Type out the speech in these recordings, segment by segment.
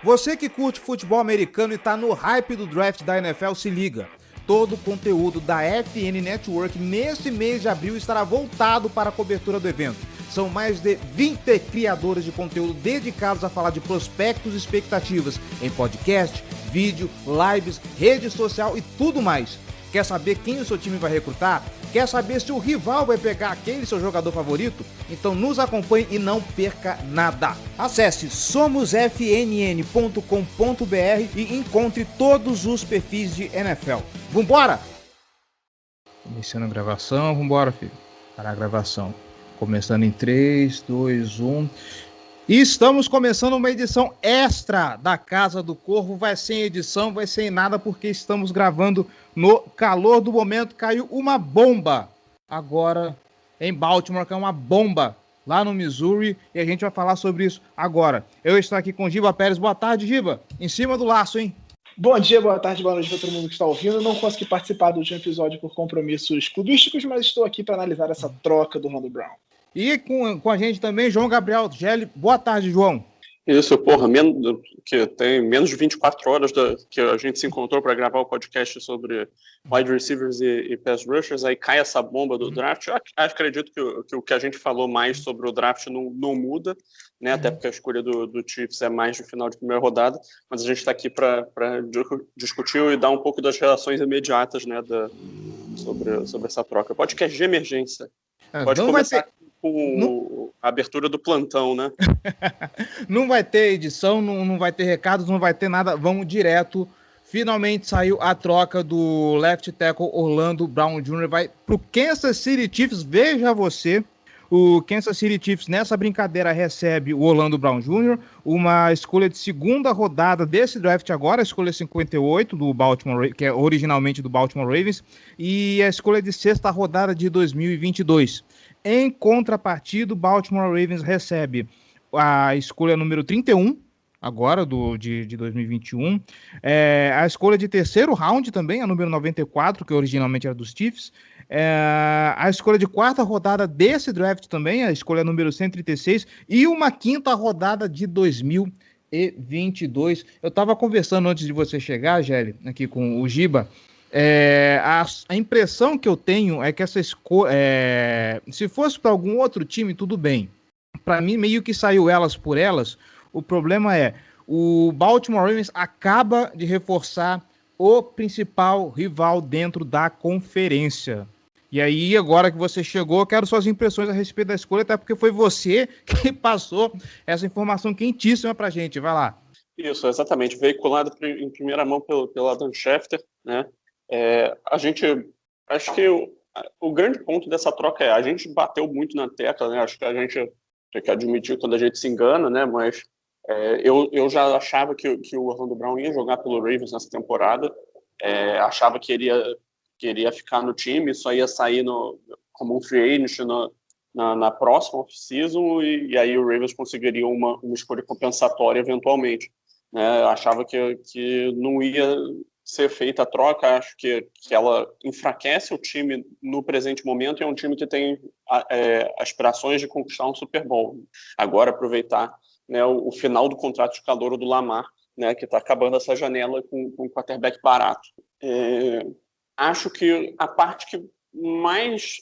Você que curte futebol americano e tá no hype do draft da NFL, se liga. Todo o conteúdo da FN Network nesse mês de abril estará voltado para a cobertura do evento. São mais de 20 criadores de conteúdo dedicados a falar de prospectos e expectativas em podcast, vídeo, lives, rede social e tudo mais. Quer saber quem o seu time vai recrutar? Quer saber se o rival vai pegar aquele seu jogador favorito? Então nos acompanhe e não perca nada. Acesse somosfnn.com.br e encontre todos os perfis de NFL. Vambora! Iniciando a gravação, vambora, filho. Para a gravação. Começando em 3, 2, 1... E estamos começando uma edição extra da Casa do Corvo. Vai sem edição, vai sem nada, porque estamos gravando no calor do momento. Caiu uma bomba agora em Baltimore, que é uma bomba lá no Missouri, e a gente vai falar sobre isso agora. Eu estou aqui com Giba Pérez. Boa tarde, Giba. Em cima do laço, hein? Bom dia, boa tarde, boa noite para todo mundo que está ouvindo. Não consegui participar do último episódio por compromissos clubísticos, mas estou aqui para analisar essa troca do Orlando Brown. E com a gente também, João Gabriel Gelli. Boa tarde, João. Isso, que tem menos de 24 horas que a gente se encontrou para gravar o podcast sobre wide receivers e pass rushers, aí cai essa bomba do draft. Eu acredito que o que a gente falou mais sobre o draft não muda, né? Até porque a escolha do Chiefs é mais de final de primeira rodada, mas a gente está aqui para discutir e dar um pouco das relações imediatas, né, sobre essa troca. Podcast de emergência. Pode começar com a abertura do plantão, né? Não vai ter edição, não vai ter recados, não vai ter nada. Vamos direto. Finalmente saiu a troca do left tackle Orlando Brown Jr. Vai pro Kansas City Chiefs. Veja você. O Kansas City Chiefs nessa brincadeira recebe o Orlando Brown Jr., uma escolha de segunda rodada desse draft agora, a escolha 58 do Baltimore, que é originalmente do Baltimore Ravens, e a escolha de sexta rodada de 2022. Em contrapartida, o Baltimore Ravens recebe a escolha número 31, agora de 2021, a escolha de terceiro round também, a número 94, que originalmente era dos Chiefs, a escolha de quarta rodada desse draft também, a escolha número 136, e uma quinta rodada de 2022. Eu estava conversando antes de você chegar, Gelli, aqui com o Giba. A impressão que eu tenho é que essa escolha, se fosse para algum outro time, tudo bem. Para mim, meio que saiu elas por elas. O problema é, o Baltimore Ravens acaba de reforçar o principal rival dentro da conferência. E aí, agora que você chegou, eu quero suas impressões a respeito da escolha, até porque foi você que passou essa informação quentíssima pra gente. Vai lá. Isso, exatamente. Veiculado em primeira mão pelo Adam Schefter, né? Acho que o grande ponto dessa troca a gente bateu muito na tecla, né? Acho que a gente tem que admitir quando a gente se engana, né? Mas eu já achava que o Orlando Brown ia jogar pelo Ravens nessa temporada, achava que iria ficar no time, só ia sair como um free agent na próxima off-season, e aí o Ravens conseguiria uma escolha compensatória eventualmente, né? Achava que não ia ser feita a troca. Acho que ela enfraquece o time no presente momento, e é um time que tem aspirações de conquistar um Super Bowl. Agora aproveitar, né, o final do contrato de calouro do Lamar, né, que está acabando essa janela com um quarterback barato. Acho que a parte que mais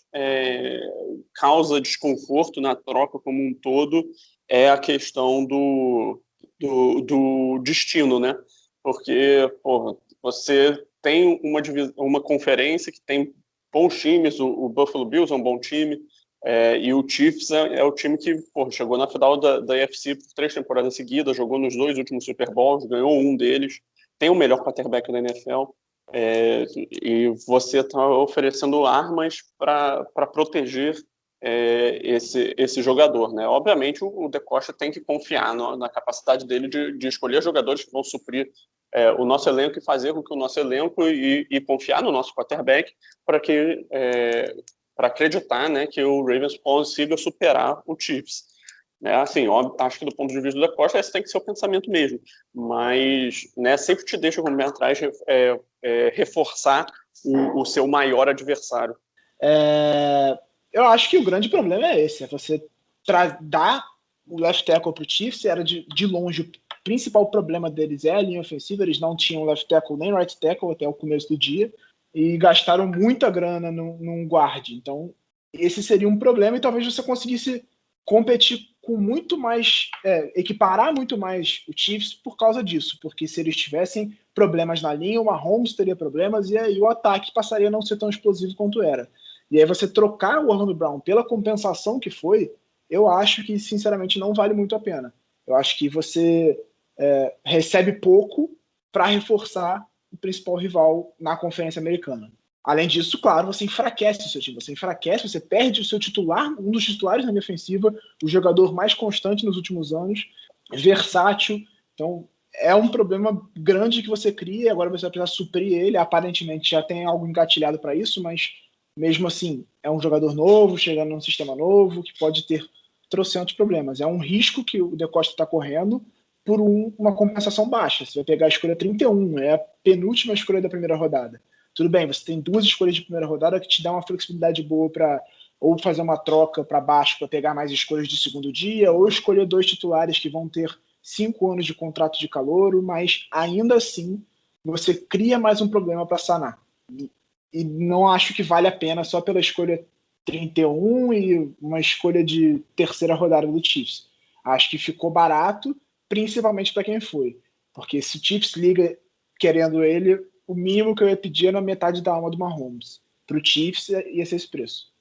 causa desconforto na troca como um todo é a questão do destino, né? Porque, você tem uma conferência que tem bons times, o Buffalo Bills é um bom time, e o Chiefs é o time que chegou na final da AFC por 3 temporadas seguidas, jogou nos 2 últimos Super Bowls, ganhou um deles, tem o melhor quarterback da NFL, e você está oferecendo armas para proteger esse jogador, né? Obviamente o De Costa tem que confiar na capacidade dele de escolher jogadores que vão suprir o nosso elenco e fazer com que o nosso elenco e confiar no nosso quarterback para acreditar, né, que o Ravens consiga superar o Chiefs. Assim, acho que do ponto de vista da Costa, esse tem que ser o pensamento mesmo, mas, né, sempre te deixa como atrás reforçar o seu maior adversário. Eu acho que o grande problema é esse, você dar o left tackle para o Chiefs era de longe principal problema deles é a linha ofensiva. Eles não tinham left tackle nem right tackle até o começo do dia e gastaram muita grana num guard. Então, esse seria um problema e talvez você conseguisse competir com muito mais, equiparar muito mais o Chiefs por causa disso, porque se eles tivessem problemas na linha, o Mahomes teria problemas e aí o ataque passaria a não ser tão explosivo quanto era. E aí você trocar o Orlando Brown pela compensação que foi, eu acho que, sinceramente, não vale muito a pena. Eu acho que você recebe pouco para reforçar o principal rival na Conferência Americana. Além disso, claro, você enfraquece o seu time, você perde o seu titular, um dos titulares na linha ofensiva, o jogador mais constante nos últimos anos, versátil. Então, é um problema grande que você cria, agora você vai precisar suprir ele. Aparentemente já tem algo engatilhado para isso, mas mesmo assim, é um jogador novo, chegando num sistema novo, que pode ter trocentos problemas. É um risco que o DeCosta está correndo por uma compensação baixa. Você vai pegar a escolha 31, é a penúltima escolha da primeira rodada. Tudo bem, você tem 2 escolhas de primeira rodada que te dá uma flexibilidade boa para ou fazer uma troca para baixo para pegar mais escolhas de segundo dia, ou escolher 2 titulares que vão ter 5 anos de contrato de calouro, mas ainda assim você cria mais um problema para sanar. E não acho que vale a pena só pela escolha 31 e uma escolha de terceira rodada do Chiefs. Acho que ficou barato, principalmente para quem foi. Porque se o Chiefs liga querendo ele, o mínimo que eu ia pedir era metade da alma do Mahomes. Para o Chiefs ia ser esse preço.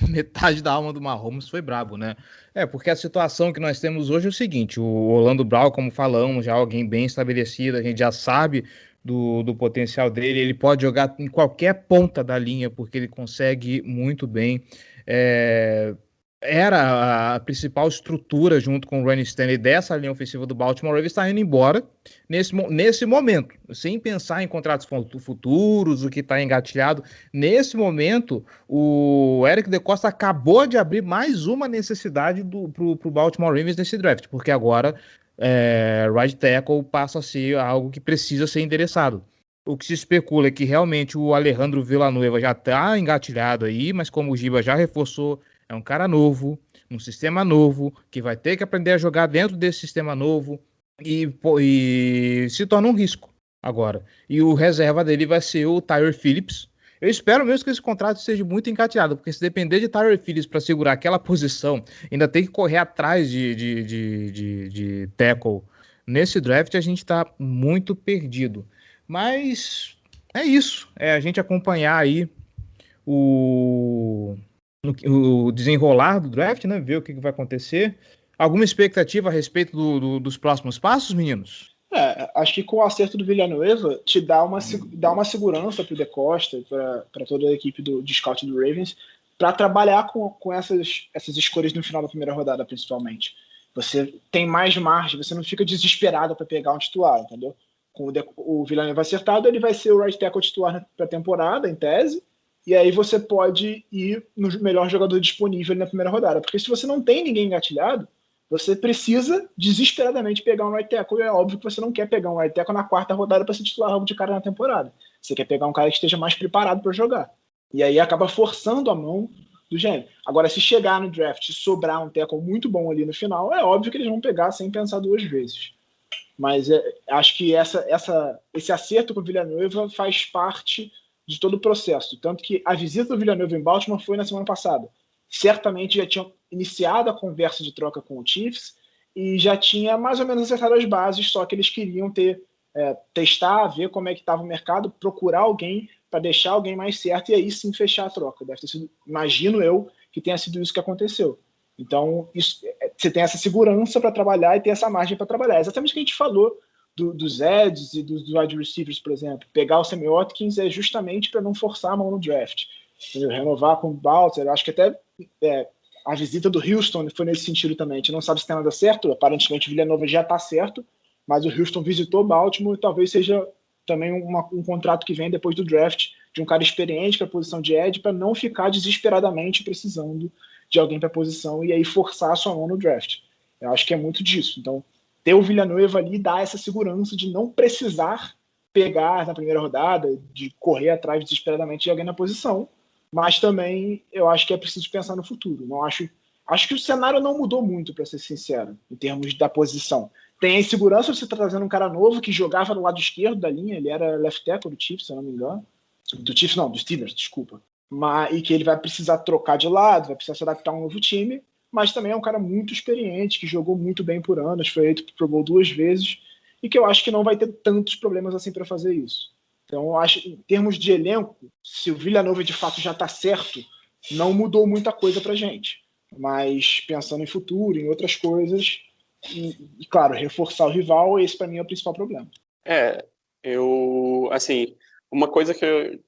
Metade da alma do Mahomes foi brabo, né? Porque a situação que nós temos hoje é o seguinte: o Orlando Brown, como falamos, já é alguém bem estabelecido, a gente já sabe do potencial dele, ele pode jogar em qualquer ponta da linha, porque ele consegue muito bem. Era a principal estrutura junto com o Ronnie Stanley dessa linha ofensiva do Baltimore Ravens, está indo embora nesse momento, sem pensar em contratos futuros, o que está engatilhado. Nesse momento, o Eric DeCosta acabou de abrir mais uma necessidade para o Baltimore Ravens nesse draft, porque agora right tackle passa a ser algo que precisa ser endereçado. O que se especula é que realmente o Alejandro Villanueva já está engatilhado aí, mas como o Giba já reforçou, é um cara novo, num sistema novo, que vai ter que aprender a jogar dentro desse sistema novo e se torna um risco agora. E o reserva dele vai ser o Tyler Phillips. Eu espero mesmo que esse contrato seja muito engatilhado, porque se depender de Tyler Phillips para segurar aquela posição, ainda tem que correr atrás de tackle. Nesse draft a gente está muito perdido. Mas é isso, a gente acompanhar aí o desenrolar do draft, né? Ver o que vai acontecer. Alguma expectativa a respeito dos próximos passos, meninos? Acho que com o acerto do Villanueva te dá uma segurança para o DeCosta, para toda a equipe de scout do Ravens, para trabalhar com essas escolhas no final da primeira rodada, principalmente. Você tem mais margem, você não fica desesperado para pegar um titular, entendeu? Com o Villanueva acertado, ele vai ser o right tackle titular para a temporada, em tese, e aí você pode ir no melhor jogador disponível na primeira rodada. Porque se você não tem ninguém engatilhado, você precisa desesperadamente pegar um right tackle. E é óbvio que você não quer pegar um right tackle na quarta rodada para ser titular logo de cara na temporada. Você quer pegar um cara que esteja mais preparado para jogar. E aí acaba forçando a mão do gênero. Agora, se chegar no draft e sobrar um tackle muito bom ali no final, é óbvio que eles vão pegar sem pensar 2 vezes. Mas acho que esse acerto com o Villanueva faz parte de todo o processo. Tanto que a visita do Villanueva em Baltimore foi na semana passada. Certamente já tinham iniciado a conversa de troca com o Chiefs e já tinha mais ou menos acertado as bases, só que eles queriam testar, ver como é que estava o mercado, procurar alguém para deixar alguém mais certo e aí sim fechar a troca. Deve ter sido, imagino eu, que tenha sido isso que aconteceu. Então, você tem essa segurança para trabalhar e tem essa margem para trabalhar. É exatamente o que a gente falou dos Eds e dos wide receivers, por exemplo. Pegar o Sammy Watkins é justamente para não forçar a mão no draft. Entendeu? Renovar com o Baltimore. Acho que até a visita do Houston foi nesse sentido também. A gente não sabe se tem nada certo. Aparentemente o Villanova já está certo, mas o Houston visitou Baltimore e talvez seja também um contrato que vem depois do draft de um cara experiente para a posição de Ed, para não ficar desesperadamente precisando de alguém para a posição e aí forçar a sua mão no draft. Eu acho que é muito disso. Então, ter o Villanueva ali dá essa segurança de não precisar pegar na primeira rodada, de correr atrás desesperadamente de alguém na posição, mas também eu acho que é preciso pensar no futuro. Não acho que o cenário não mudou muito, para ser sincero, em termos da posição. tem a insegurança de você estar trazendo um cara novo que jogava no lado esquerdo da linha, ele era left tackle do Chiefs, se eu não me engano. Do Chiefs não, dos Steelers, desculpa. E que ele vai precisar trocar de lado, vai precisar se adaptar a um novo time, mas também é um cara muito experiente, que jogou muito bem por anos, foi eleito pro Pro Bowl 2 vezes, e que eu acho que não vai ter tantos problemas assim para fazer isso. Então, eu acho, em termos de elenco, se o Villanova de fato já está certo, não mudou muita coisa pra gente. Mas pensando em futuro, em outras coisas, e claro, reforçar o rival, esse para mim é o principal problema. Uma coisa que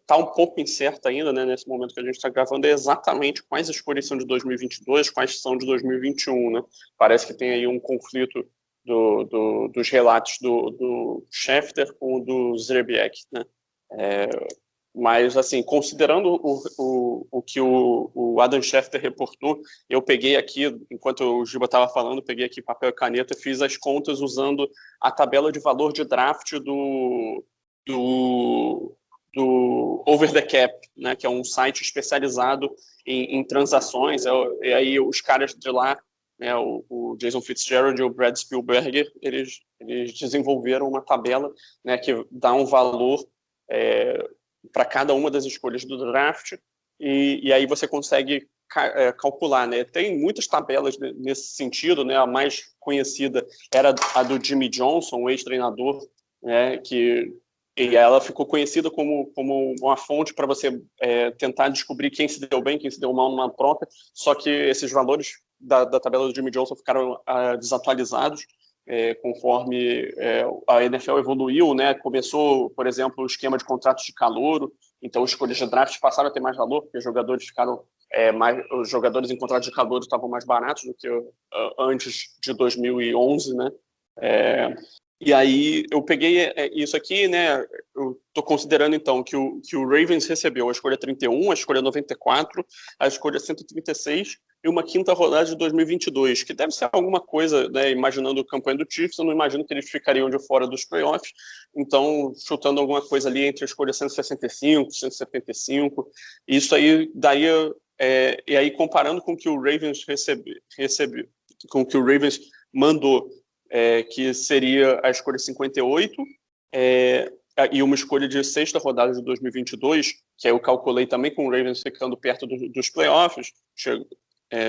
está um pouco incerta ainda, né, nesse momento que a gente está gravando, é exatamente quais escolhas são de 2022, quais são de 2021, né? Parece que tem aí um conflito dos relatos do Schefter com o do Zrebiec, né? Mas, assim, considerando o que o Adam Schefter reportou, eu peguei aqui, enquanto o Giba estava falando, peguei aqui papel e caneta e fiz as contas usando a tabela de valor de draft do Over the Cap, né, que é um site especializado em transações. E aí os caras de lá, né, o Jason Fitzgerald e o Brad Spielberger, eles desenvolveram uma tabela, né, que dá um valor para cada uma das escolhas do draft, e aí você consegue calcular, né? Tem muitas tabelas nesse sentido, né? A mais conhecida era a do Jimmy Johnson, o ex-treinador, né, e ela ficou conhecida como uma fonte para você tentar descobrir quem se deu bem, quem se deu mal numa troca, só que esses valores da tabela do Jimmy Johnson ficaram desatualizados conforme a NFL evoluiu, né? Começou, por exemplo, o esquema de contratos de calouro, então os escolhas de draft passaram a ter mais valor, porque os jogadores ficaram os jogadores em contratos de calouro estavam mais baratos do que antes de 2011, né? E aí eu peguei isso aqui, né? Eu estou considerando então que o Ravens recebeu a escolha 31, a escolha 94, a escolha 136 e uma quinta rodada de 2022, que deve ser alguma coisa, né? Imaginando a campanha do Chiefs, eu não imagino que eles ficariam de fora dos playoffs, então chutando alguma coisa ali entre a escolha 165, 175, isso aí daria, e aí comparando com o que o Ravens recebeu, com o que o Ravens mandou, que seria a escolha 58, e uma escolha de sexta rodada de 2022, que aí eu calculei também com o Ravens ficando perto dos playoffs,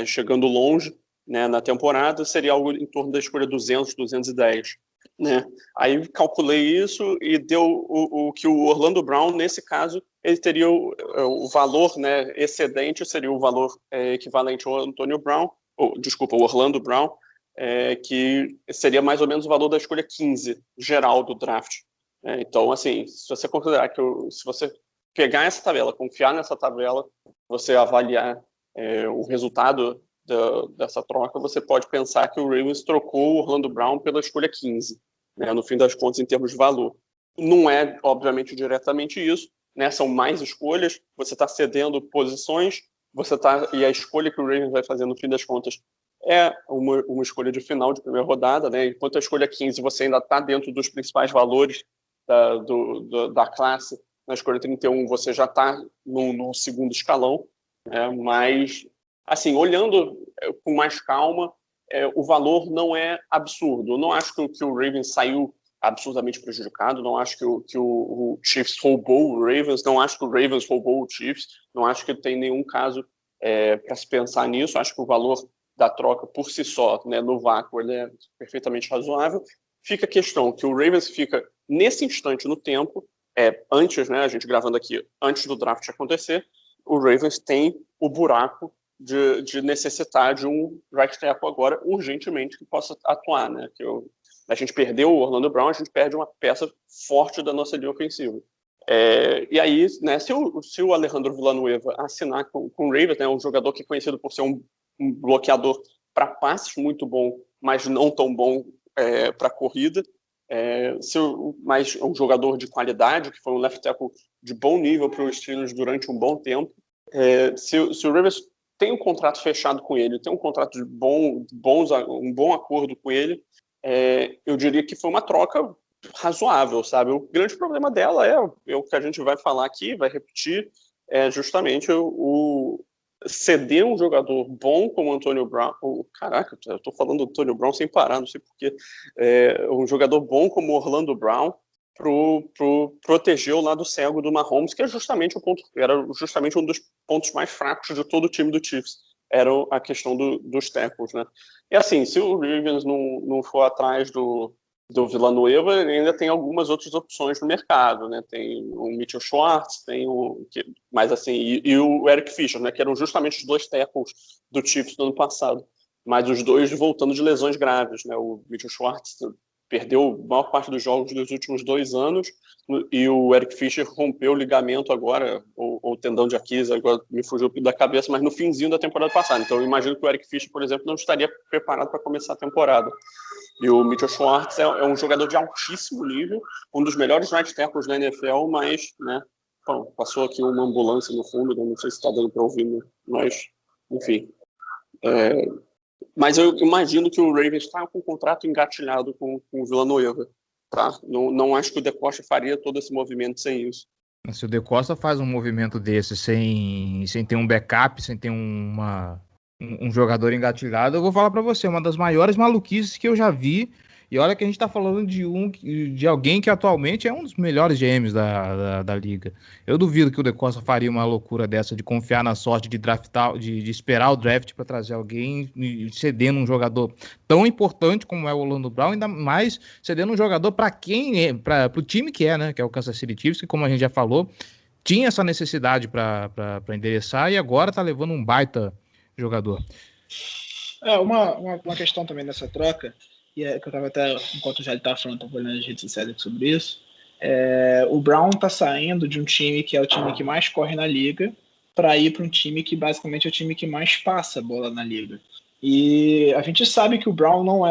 chegando longe, né, na temporada, seria algo em torno da escolha 200, 210. Né? Aí calculei isso e deu o que o Orlando Brown, nesse caso, ele teria o valor, né, excedente, seria o valor equivalente ao Antonio Brown, o Orlando Brown, que seria mais ou menos o valor da escolha 15 geral do draft. Então, assim, se você considerar se você pegar essa tabela, confiar nessa tabela, você avaliar o resultado dessa troca, você pode pensar que o Ravens trocou o Orlando Brown pela escolha 15, né, no fim das contas, em termos de valor. Não é, obviamente, diretamente isso, né, são mais escolhas, você está cedendo posições, e a escolha que o Ravens vai fazer no fim das contas é uma escolha de final de primeira rodada, né? Enquanto a escolha 15 você ainda está dentro dos principais valores da classe, na escolha 31 você já está no segundo escalão, mas, assim, olhando com mais calma, o valor não é absurdo. Eu não acho que o Ravens saiu absurdamente prejudicado, não acho que o Chiefs roubou o Ravens, não acho que o Ravens roubou o Chiefs, não acho que tem nenhum caso para se pensar nisso, acho que o valor da troca por si só, né, no vácuo, ele é perfeitamente razoável. Fica a questão que o Ravens fica, nesse instante no tempo, antes, né, a gente gravando aqui, antes do draft acontecer, o Ravens tem o buraco de necessitar de um right tackle agora, urgentemente, que possa atuar, né, a gente perdeu o Orlando Brown, a gente perde uma peça forte da nossa linha ofensiva. E aí, né, se o Alejandro Villanueva assinar com o Ravens, né, um jogador que é conhecido por ser um bloqueador para passes muito bom, mas não tão bom para corrida, mas um jogador de qualidade, que foi um left tackle de bom nível para os Steelers durante um bom tempo. Se o Ravens tem um contrato fechado com ele, tem um contrato de um bom acordo com ele, eu diria que foi uma troca razoável, sabe? O grande problema dela é o que a gente vai falar aqui, vai repetir, justamente ceder um jogador bom como o Antonio Brown, caraca, eu tô falando do Antonio Brown sem parar, não sei porquê, um jogador bom como Orlando Brown pro proteger o lado cego do Mahomes, que é justamente era justamente um dos pontos mais fracos de todo o time do Chiefs, era a questão dos tackles, né? E assim, se o Ravens não for atrás do Villanueva, ele ainda tem algumas outras opções no mercado, né? Tem o Mitchell Schwartz, mas assim, e o Eric Fisher, né? Que eram justamente os dois tackles do Chiefs do ano passado, mas os dois voltando de lesões graves, né? O Mitchell Schwartz perdeu a maior parte dos jogos dos últimos 2 anos, e o Eric Fisher rompeu o ligamento agora, ou tendão de Aquiles, agora me fugiu da cabeça, mas no finzinho da temporada passada. Então eu imagino que o Eric Fisher, por exemplo, não estaria preparado para começar a temporada. E o Mitchell Schwartz é um jogador de altíssimo nível, um dos melhores right tackles da NFL, mas, né, bom, passou aqui uma ambulância no fundo, não sei se está dando para ouvir, mas, enfim. Mas eu imagino que o Ravens está com um contrato engatilhado com o Villanueva, tá? Não acho que o DeCosta faria todo esse movimento sem isso. Se o DeCosta faz um movimento desse sem ter um backup, sem ter um jogador engatilhado, eu vou falar pra você, uma das maiores maluquices que eu já vi, e olha que a gente tá falando de alguém que atualmente é um dos melhores GMs da liga. Eu duvido que o DeCosta faria uma loucura dessa de confiar na sorte de draftar, de esperar o draft para trazer alguém, cedendo um jogador tão importante como é o Orlando Brown, ainda mais cedendo um jogador para o time que é, né, que é o Kansas City Chiefs, que como a gente já falou, tinha essa necessidade para endereçar e agora tá levando um baita jogador. Uma questão também nessa troca, e que eu estava até, enquanto já ele estava falando, estava olhando nas redes sociais sobre isso, o Brown está saindo de um time que é o time que mais corre na liga para ir para um time que basicamente é o time que mais passa a bola na liga. E a gente sabe que o Brown não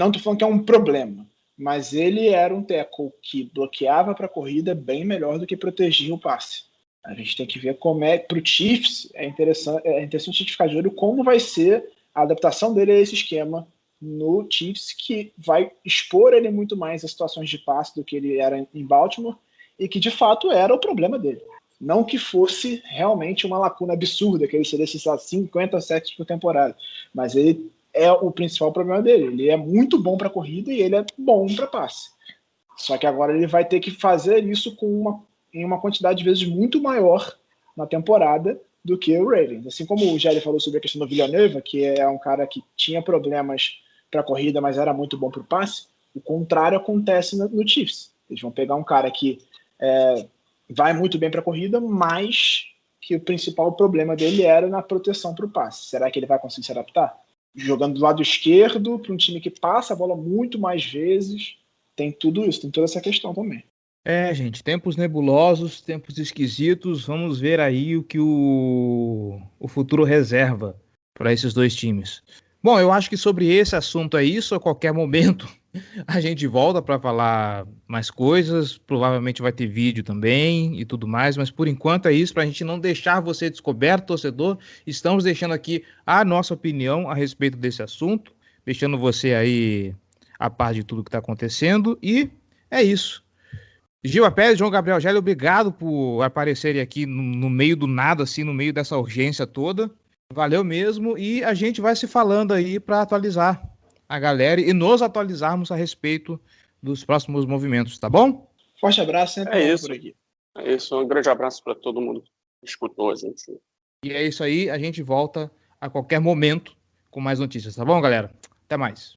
estou falando que é um problema, mas ele era um tackle que bloqueava para a corrida bem melhor do que protegia o passe. A gente tem que ver como para o Chiefs, é interessante a gente ficar de olho como vai ser a adaptação dele a esse esquema no Chiefs, que vai expor ele muito mais a situações de passe do que ele era em Baltimore, e que de fato era o problema dele. Não que fosse realmente uma lacuna absurda, que ele seria 50 sacks por temporada, mas ele é o principal problema dele. Ele é muito bom para corrida e ele é bom para passe. Só que agora ele vai ter que fazer isso em uma quantidade de vezes muito maior na temporada do que o Ravens. Assim como o Jerry falou sobre a questão do Villanueva, que é um cara que tinha problemas para a corrida, mas era muito bom para o passe, o contrário acontece no Chiefs. Eles vão pegar um cara que vai muito bem para a corrida, mas que o principal problema dele era na proteção para o passe. Será que ele vai conseguir se adaptar? Jogando do lado esquerdo, para um time que passa a bola muito mais vezes, tem tudo isso, tem toda essa questão também. Gente, tempos nebulosos, tempos esquisitos, vamos ver aí o que o futuro reserva para esses dois times. Bom, eu acho que sobre esse assunto é isso, a qualquer momento a gente volta para falar mais coisas, provavelmente vai ter vídeo também e tudo mais, mas por enquanto é isso, para a gente não deixar você descoberto, torcedor, estamos deixando aqui a nossa opinião a respeito desse assunto, deixando você aí a par de tudo que está acontecendo, e é isso. Gil Pérez, João Gabriel Gelli, obrigado por aparecerem aqui no meio do nada, assim, no meio dessa urgência toda. Valeu mesmo, e a gente vai se falando aí para atualizar a galera e nos atualizarmos a respeito dos próximos movimentos, tá bom? Forte abraço, sempre isso. Por aqui. É isso, um grande abraço para todo mundo que escutou a gente. E é isso aí, a gente volta a qualquer momento com mais notícias, tá bom, galera? Até mais.